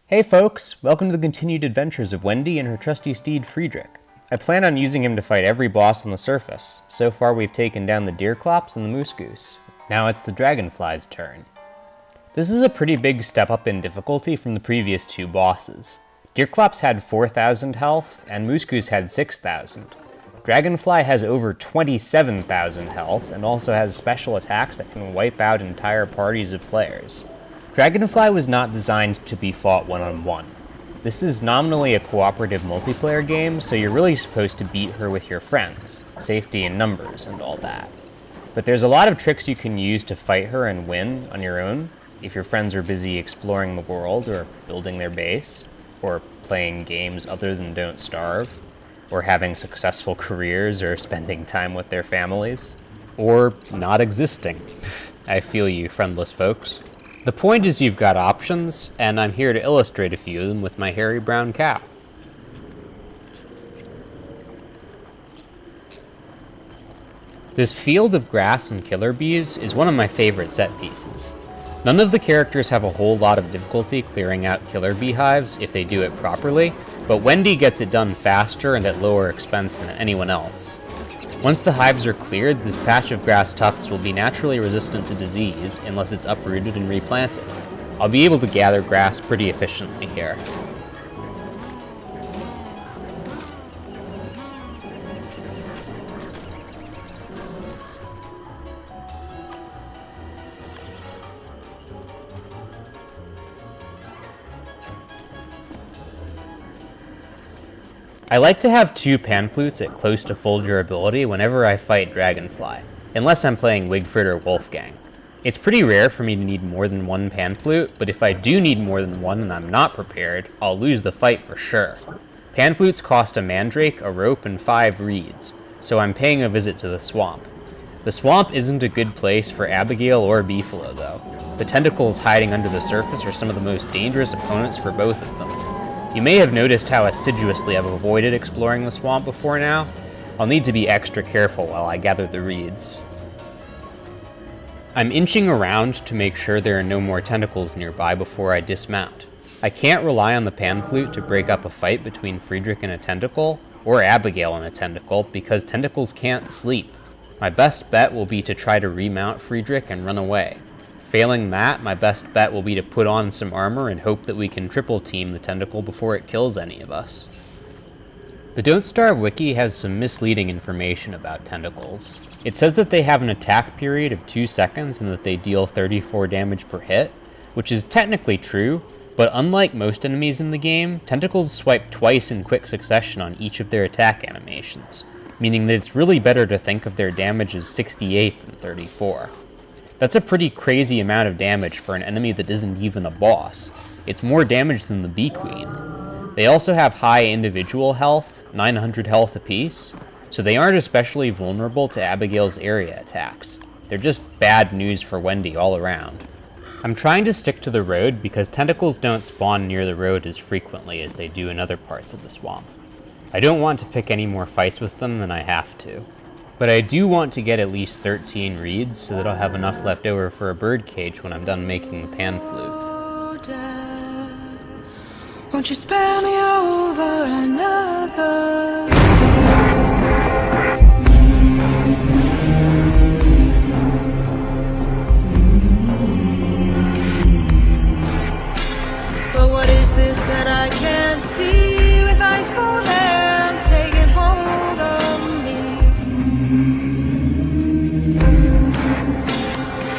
Hey folks, welcome to the continued adventures of Wendy and her trusty steed Friedrich. I plan on using him to fight every boss on the surface. So far we've taken down the deerclops and the moose goose. Now it's the dragonfly's turn. This is a pretty big step up in difficulty from the previous two bosses. Deerclops had 4,000 health and moose goose had 6,000. Dragonfly has over 27,000 health and also has special attacks that can wipe out entire parties of players. Dragonfly was not designed to be fought one-on-one. This is nominally a cooperative multiplayer game, so you're really supposed to beat her with your friends, safety in numbers and all that. But there's a lot of tricks you can use to fight her and win on your own, if your friends are busy exploring the world or building their base, or playing games other than Don't Starve, or having successful careers or spending time with their families, or not existing. I feel you, friendless folks. The point is you've got options, and I'm here to illustrate a few of them with my hairy brown cow. This field of grass and killer bees is one of my favorite set pieces. None of the characters have a whole lot of difficulty clearing out killer beehives if they do it properly, but Wendy gets it done faster and at lower expense than anyone else. Once the hives are cleared, this patch of grass tufts will be naturally resistant to disease unless it's uprooted and replanted. I'll be able to gather grass pretty efficiently here. I like to have two pan flutes at close to full durability whenever I fight Dragonfly, unless I'm playing Wigford or Wolfgang. It's pretty rare for me to need more than one pan flute, but if I do need more than one and I'm not prepared, I'll lose the fight for sure. Pan flutes cost a mandrake, a rope, and 5 reeds, so I'm paying a visit to the swamp. The swamp isn't a good place for Abigail or Beefalo though. The tentacles hiding under the surface are some of the most dangerous opponents for both of them. You may have noticed how assiduously I've avoided exploring the swamp before now. I'll need to be extra careful while I gather the reeds. I'm inching around to make sure there are no more tentacles nearby before I dismount. I can't rely on the pan flute to break up a fight between Friedrich and a tentacle, or Abigail and a tentacle, because tentacles can't sleep. My best bet will be to try to remount Friedrich and run away. Failing that, my best bet will be to put on some armor and hope that we can triple team the tentacle before it kills any of us. The Don't Starve wiki has some misleading information about tentacles. It says that they have an attack period of 2 seconds and that they deal 34 damage per hit, which is technically true, but unlike most enemies in the game, tentacles swipe twice in quick succession on each of their attack animations, meaning that it's really better to think of their damage as 68 than 34. That's a pretty crazy amount of damage for an enemy that isn't even a boss. It's more damage than the Bee Queen. They also have high individual health, 900 health apiece, so they aren't especially vulnerable to Abigail's area attacks. They're just bad news for Wendy all around. I'm trying to stick to the road because tentacles don't spawn near the road as frequently as they do in other parts of the swamp. I don't want to pick any more fights with them than I have to. But I do want to get at least 13 reeds so that I'll have enough left over for a bird cage when I'm done making the pan flute. Oh, Dad, won't you spare me over another? But what is this that I can't see with ice cold hands taking hold of me?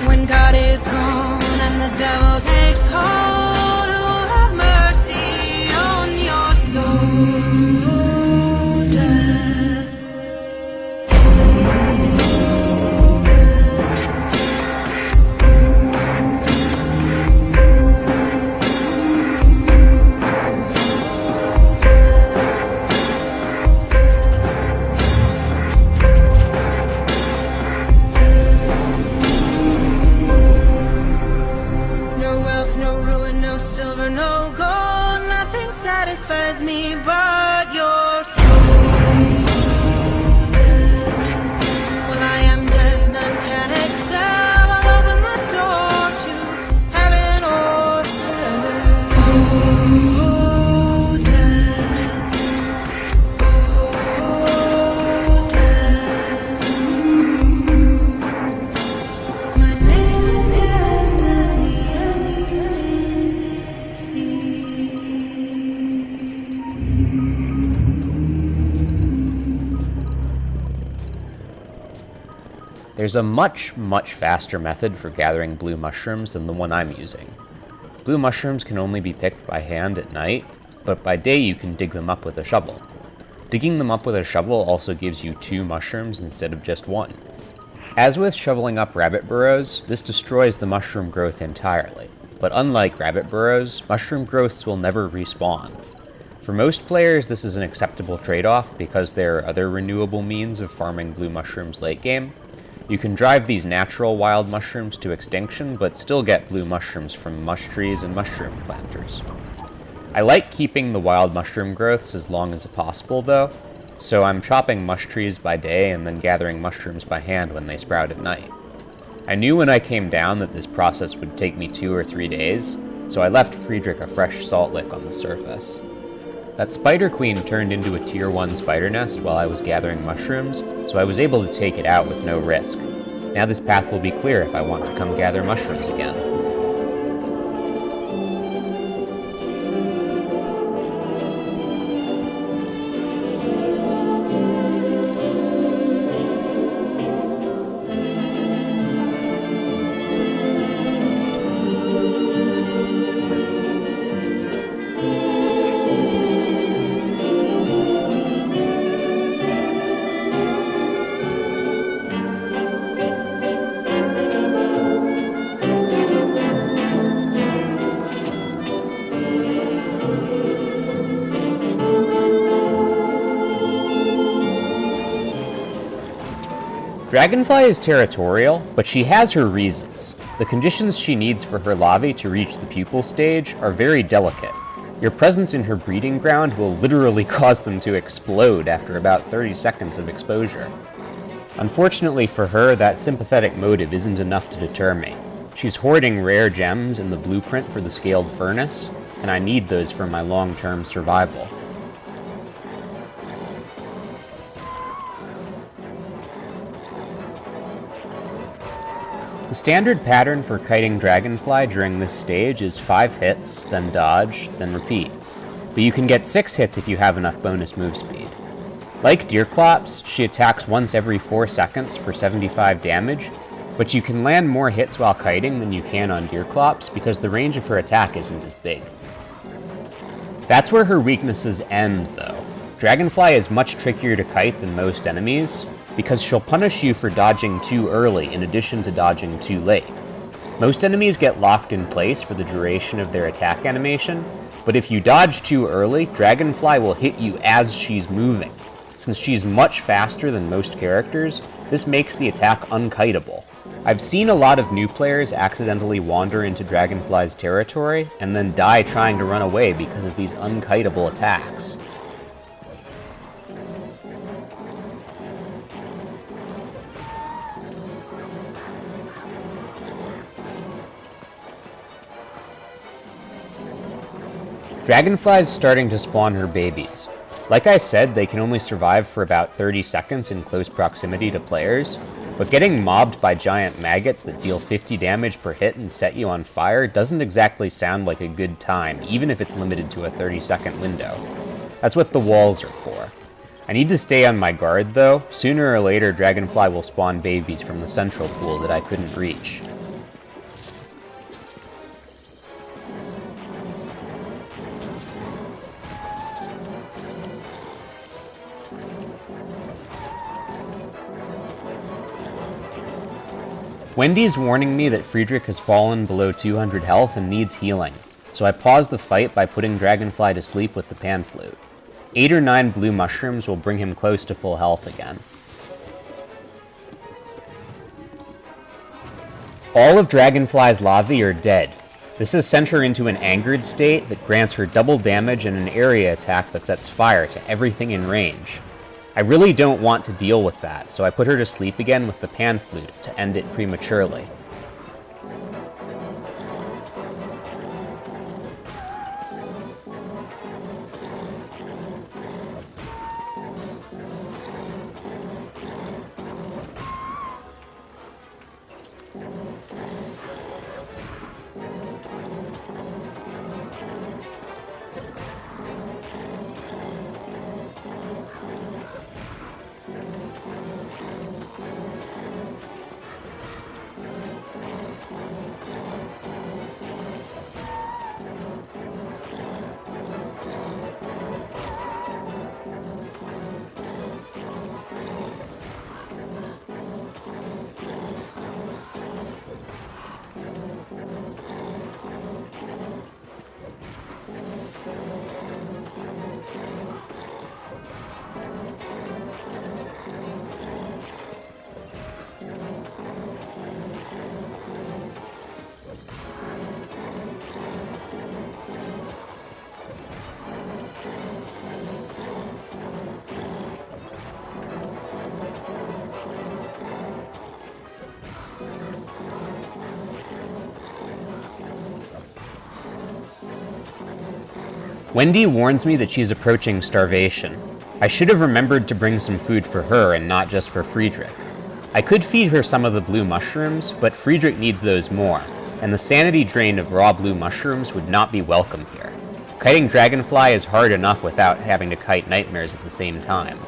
When God is gone and the devil takes hold, who will have mercy on your soul, There's a much faster method for gathering blue mushrooms than the one I'm using. Blue mushrooms can only be picked by hand at night, but by day you can dig them up with a shovel. Digging them up with a shovel also gives you 2 mushrooms instead of just 1. As with shoveling up rabbit burrows, this destroys the mushroom growth entirely, but unlike rabbit burrows, mushroom growths will never respawn. For most players, this is an acceptable trade-off because there are other renewable means of farming blue mushrooms late game. You can drive these natural wild mushrooms to extinction, but still get blue mushrooms from mush trees and mushroom planters. I like keeping the wild mushroom growths as long as possible though, so I'm chopping mush trees by day and then gathering mushrooms by hand when they sprout at night. I knew when I came down that this process would take me 2 or 3 days, so I left Friedrich a fresh salt lick on the surface. That spider queen turned into a tier 1 spider nest while I was gathering mushrooms, so I was able to take it out with no risk. Now this path will be clear if I want to come gather mushrooms again. Dragonfly is territorial, but she has her reasons. The conditions she needs for her larvae to reach the pupal stage are very delicate. Your presence in her breeding ground will literally cause them to explode after about 30 seconds of exposure. Unfortunately for her, that sympathetic motive isn't enough to deter me. She's hoarding rare gems in the blueprint for the scaled furnace, and I need those for my long-term survival. The standard pattern for kiting Dragonfly during this stage is 5 hits, then dodge, then repeat. But you can get 6 hits if you have enough bonus move speed. Like Deerclops, she attacks once every 4 seconds for 75 damage, but you can land more hits while kiting than you can on Deerclops because the range of her attack isn't as big. That's where her weaknesses end, though. Dragonfly is much trickier to kite than most enemies, because she'll punish you for dodging too early in addition to dodging too late. Most enemies get locked in place for the duration of their attack animation, but if you dodge too early, Dragonfly will hit you as she's moving. Since she's much faster than most characters, this makes the attack unkiteable. I've seen a lot of new players accidentally wander into Dragonfly's territory and then die trying to run away because of these unkiteable attacks. Dragonfly's starting to spawn her babies. Like I said, they can only survive for about 30 seconds in close proximity to players, but getting mobbed by giant maggots that deal 50 damage per hit and set you on fire doesn't exactly sound like a good time, even if it's limited to a 30-second window. That's what the walls are for. I need to stay on my guard though. Sooner or later, Dragonfly will spawn babies from the central pool that I couldn't reach. Wendy's warning me that Friedrich has fallen below 200 health and needs healing, so I paused the fight by putting Dragonfly to sleep with the pan flute. 8 or 9 blue mushrooms will bring him close to full health again. All of Dragonfly's larvae are dead. This has sent her into an angered state that grants her double damage and an area attack that sets fire to everything in range. I really don't want to deal with that, so I put her to sleep again with the pan flute to end it prematurely. Wendy warns me that she's approaching starvation. I should have remembered to bring some food for her and not just for Friedrich. I could feed her some of the blue mushrooms, but Friedrich needs those more, and the sanity drain of raw blue mushrooms would not be welcome here. Kiting Dragonfly is hard enough without having to kite nightmares at the same time.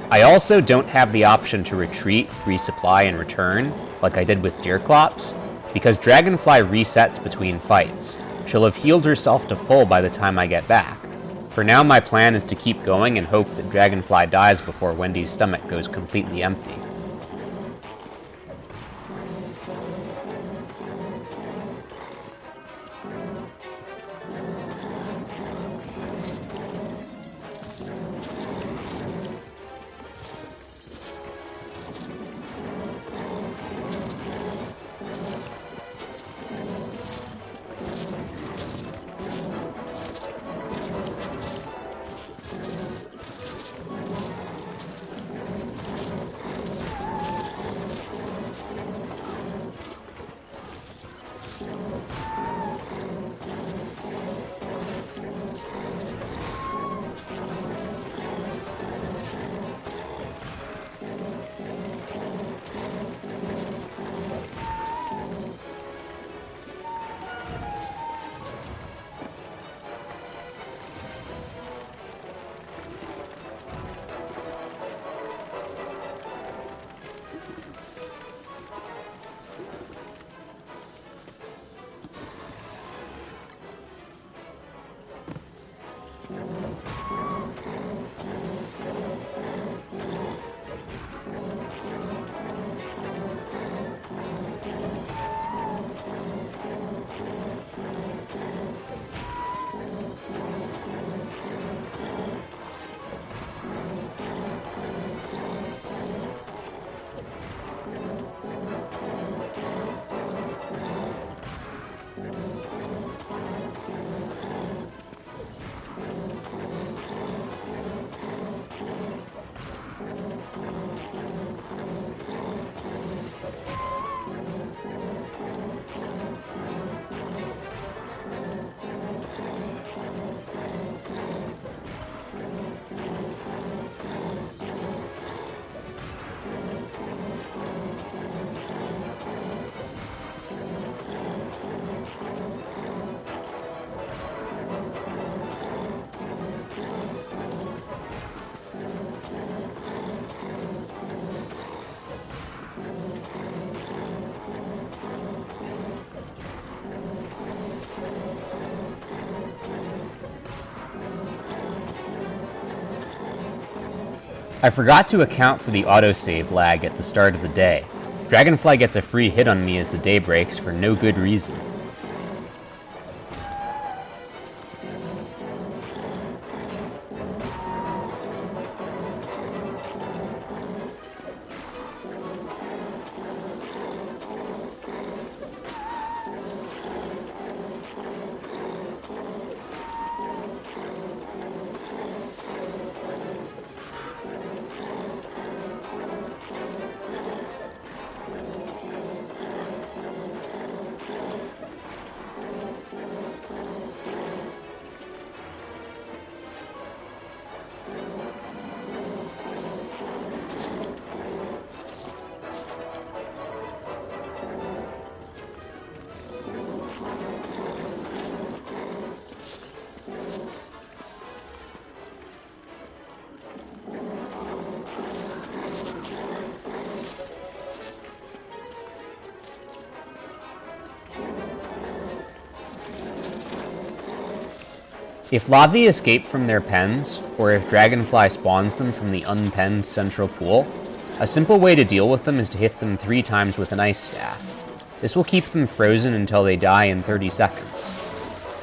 I also don't have the option to retreat, resupply, and return, like I did with Deerclops, because Dragonfly resets between fights. She'll have healed herself to full by the time I get back. For now, my plan is to keep going and hope that Dragonfly dies before Wendy's stomach goes completely empty. I forgot to account for the autosave lag at the start of the day. Dragonfly gets a free hit on me as the day breaks for no good reason. If lavae escape from their pens, or if Dragonfly spawns them from the unpenned central pool, a simple way to deal with them is to hit them 3 times with an ice staff. This will keep them frozen until they die in 30 seconds.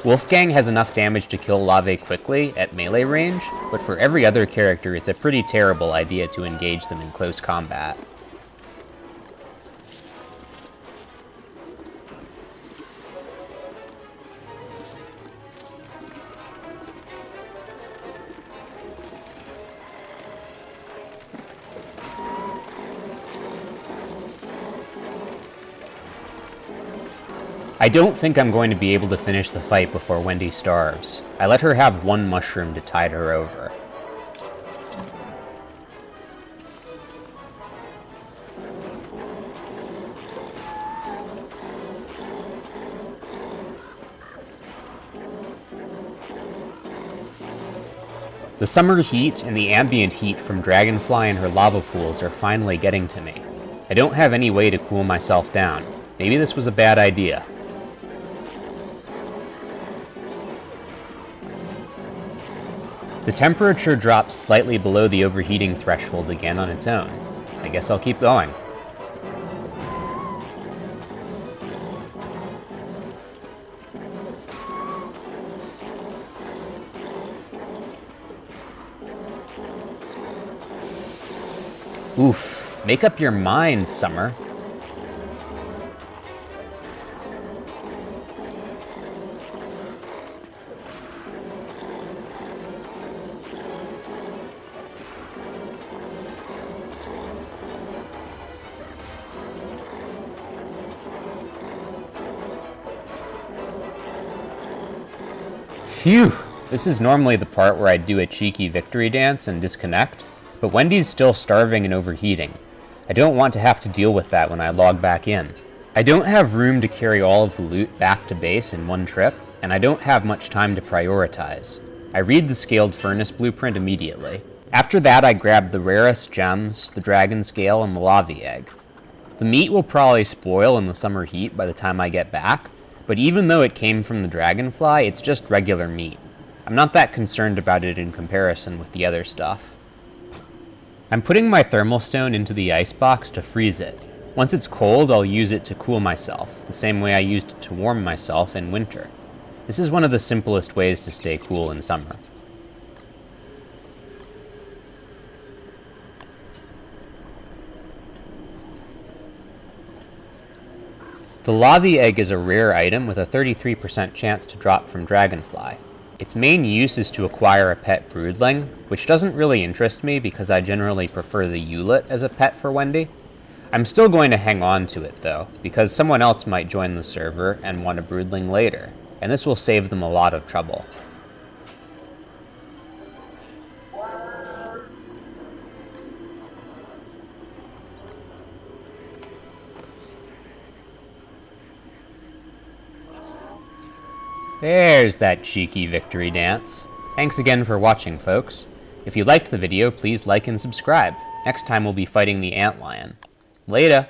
Wolfgang has enough damage to kill lavae quickly at melee range, but for every other character it's a pretty terrible idea to engage them in close combat. I I don't think I'm going to be able to finish the fight before Wendy starves. I let her have one mushroom to tide her over. The summer heat and the ambient heat from Dragonfly and her lava pools are finally getting to me. I don't have any way to cool myself down. Maybe this was a bad idea. The temperature drops slightly below the overheating threshold again on its own. I guess I'll keep going. Oof. Make up your mind, Summer. Phew! This is normally the part where I do a cheeky victory dance and disconnect, but Wendy's still starving and overheating. I don't want to have to deal with that when I log back in. I don't have room to carry all of the loot back to base in one trip, and I don't have much time to prioritize. I read the scaled furnace blueprint immediately. After that, I grab the rarest gems, the dragon scale, and the lavae egg. The meat will probably spoil in the summer heat by the time I get back, but even though it came from the dragonfly, it's just regular meat. I'm not that concerned about it in comparison with the other stuff. I'm putting my thermal stone into the icebox to freeze it. Once it's cold, I'll use it to cool myself, the same way I used it to warm myself in winter. This is one of the simplest ways to stay cool in summer. The lavae egg is a rare item with a 33% chance to drop from Dragonfly. Its main use is to acquire a pet broodling, which doesn't really interest me because I generally prefer the ewlet as a pet for Wendy. I'm still going to hang on to it though, because someone else might join the server and want a broodling later, and this will save them a lot of trouble. There's that cheeky victory dance. Thanks again for watching, folks. If you liked the video, please like and subscribe. Next time we'll be fighting the antlion. Later!